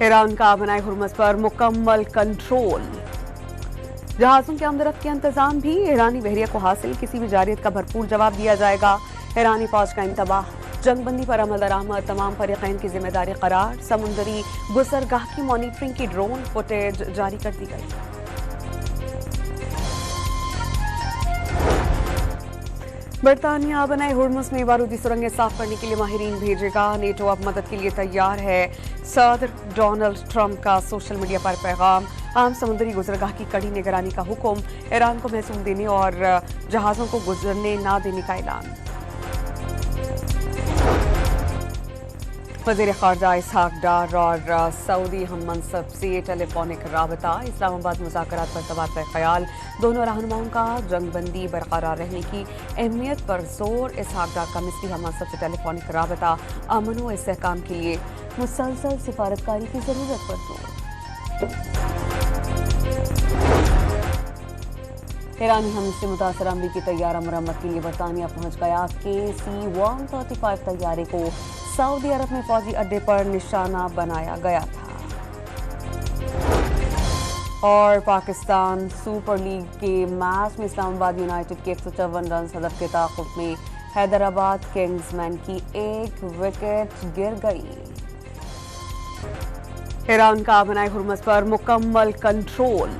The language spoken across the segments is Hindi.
ईरान का बनाए हुर्मुज़ पर मुकम्मल कंट्रोल। जहाजों के आमदरफ्त के इंतजाम भी। ईरानी बहरिया को हासिल किसी भी जारियत का भरपूर जवाब दिया जाएगा। ईरानी फौज का इंतबाह। जंगबंदी पर अमल दरामद तमाम फरीकैन की जिम्मेदारी करार। समुंदरी गुजरगाह की मॉनिटरिंग की ड्रोन फुटेज जारी कर दी गई। बरतानिया बनाए हुर्मुज़ में बारूदी सुरंगें साफ करने के लिए माहिरीन भेजेगा। नेटो अब मदद के लिए तैयार है। सदर डोनाल्ड ट्रंप का सोशल मीडिया पर पैगाम। आम समुद्री गुजरगाह की कड़ी निगरानी का हुक्म। ईरान को महसूल देने और जहाजों को गुजरने ना देने का ऐलान। वज़ीर ख़ारजा इसहाक डार और सऊदी हम मनसब से टेलीफोनिक राबता। इस्लामाबाद मुज़ाकरात पर तबादला ख्याल। दोनों रहनुमाओं का जंगबंदी बरकरार रहने की अहमियत पर जोर। इसहाक डार का मिस्री हम मनसब से टेलीफोनिक राबता। अमन व इस्तेहकाम के लिए मुसलसल सिफारतकारी की ज़रूरत पर जोर। ईरानी हमले से मुतासर अमरीकी तैयारा मरम्मत के लिए बरतानिया पहुंच गया। KC-135 तैयारे को सऊदी अरब में फौजी अड्डे पर निशाना बनाया गया था। और पाकिस्तान सुपर लीग के मैच में इस्लामाबाद यूनाइटेड के 154 रन हदफ के ताक़ुब में हैदराबाद किंग्समैन की एक विकेट गिर गई। ईरान का बनाए हुर्मुज़ पर मुकम्मल कंट्रोल।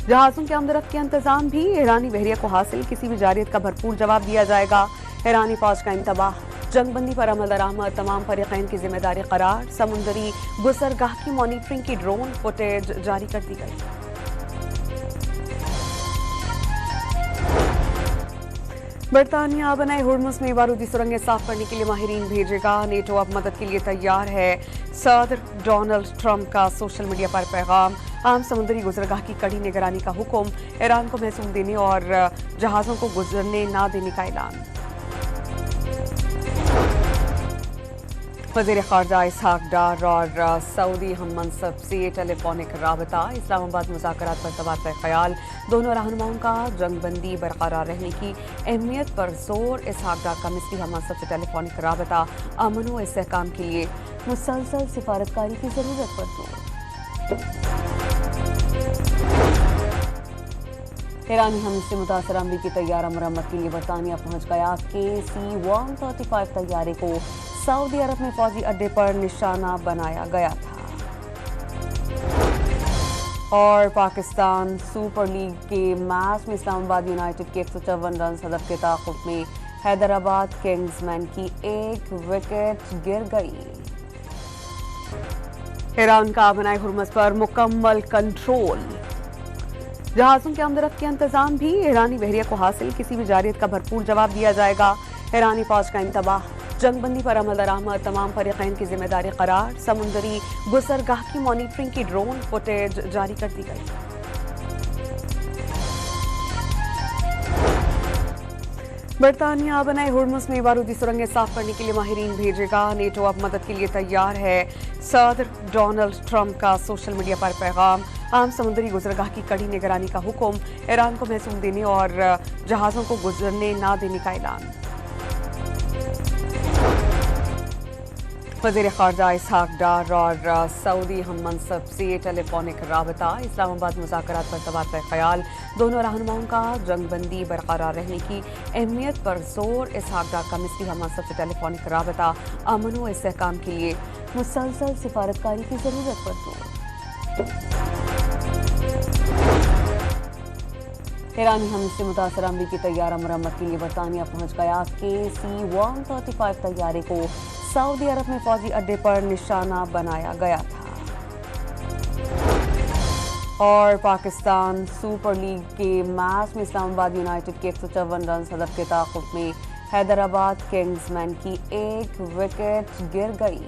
जहाजों के आमदरफ्त के इंतजाम भी। ईरानी बहरिया को हासिल किसी भी जारियत का भरपूर जवाब दिया जाएगा। ईरानी फौज का इंतबाह। जंगबंदी पर अमल दरामद तमाम फरीकैन की जिम्मेदारी करार। समुंदरी गुजरगाह की मॉनिटरिंग की ड्रोन फुटेज जारी कर दी गई। बरतानिया बनाए हुर्मुज़ में बारूदी सुरंगें साफ करने के लिए माहिरीन भेजेगा। नेटो अब मदद के लिए तैयार है। सदर डोनाल्ड ट्रंप का सोशल मीडिया पर पैगाम। आम समुद्री गुजरगाह की कड़ी निगरानी का हुक्म। ईरान को महसूल देने और जहाजों को गुजरने ना देने का ऐलान। वज़ीर ख़ारजा इसहाक डार और सऊदी हम मनसब से टेलीफोनिक राबता। इस्लामाबाद मुज़ाकरात पर तबादला ख्याल। दोनों रहनुमाओं का जंगबंदी बरकरार रहने की अहमियत पर जोर। इसहाक डार का मिस्री हम मनसब से टेलीफोनिक राबता। अमन व इस्तेहकाम के लिए मुसलसल सिफारतकारी की ज़रूरत पर जोर। ईरानी हमले से मुतासर अमरीकी तैयारा मरम्मत के लिए बरतानिया पहुंच गया। KC-135 तैयारे को सऊदी अरब में फौजी अड्डे पर निशाना बनाया गया था। और पाकिस्तान सुपर लीग के मैच में इस्लामाबाद यूनाइटेड के 154 रन हदफ के ताक़ुब में हैदराबाद किंग्समैन की एक विकेट गिर गई। ईरान का बनाए हुर्मुज़ पर मुकम्मल कंट्रोल। जहाजों के आमदरफ्त के इंतजाम भी। ईरानी बहरिया को हासिल किसी भी जारियत का भरपूर जवाब दिया जाएगा। ईरानी फौज का इंतबाह। जंगबंदी पर अमल दरामद तमाम फरीकैन की जिम्मेदारी करार। समुंदरी गुजरगाह की मॉनिटरिंग की ड्रोन फुटेज जारी कर दी गई। बरतानिया बनाए हुर्मुज़ में बारूदी सुरंगें साफ करने के लिए माहिरीन भेजेगा। नेटो अब मदद के लिए तैयार है। सदर डोनाल्ड ट्रंप का सोशल मीडिया पर पैगाम। आम समुद्री गुजरगाह की कड़ी निगरानी का हुक्म। ईरान को महसूल देने और जहाजों को गुजरने ना देने का ऐलान। वज़ीर ख़ारजा इसहाक डार और सऊदी हम मनसब से टेलीफोनिक राबता। इस्लामाबाद मुज़ाकरात पर तबादला ख्याल। दोनों रहनुमाओं का जंगबंदी बरकरार रहने की अहमियत पर जोर। इसहाक डार का मिस्री हम मनसब से टेलीफोनिक राबता। अमन व इस्तेहकाम के लिए मुसलसल सिफारतकारी की ज़रूरत पर जोर। ईरानी हमले से मुतासर अमरीकी तैयारा मरम्मत के लिए बरतानिया पहुंच गया। KC-135 तैयारे को सऊदी अरब में फौजी अड्डे पर निशाना बनाया गया था। और पाकिस्तान सुपर लीग के मैच में इस्लामाबाद यूनाइटेड के 154 रन हदफ के ताक़ुब में हैदराबाद किंग्समैन की एक विकेट गिर गई।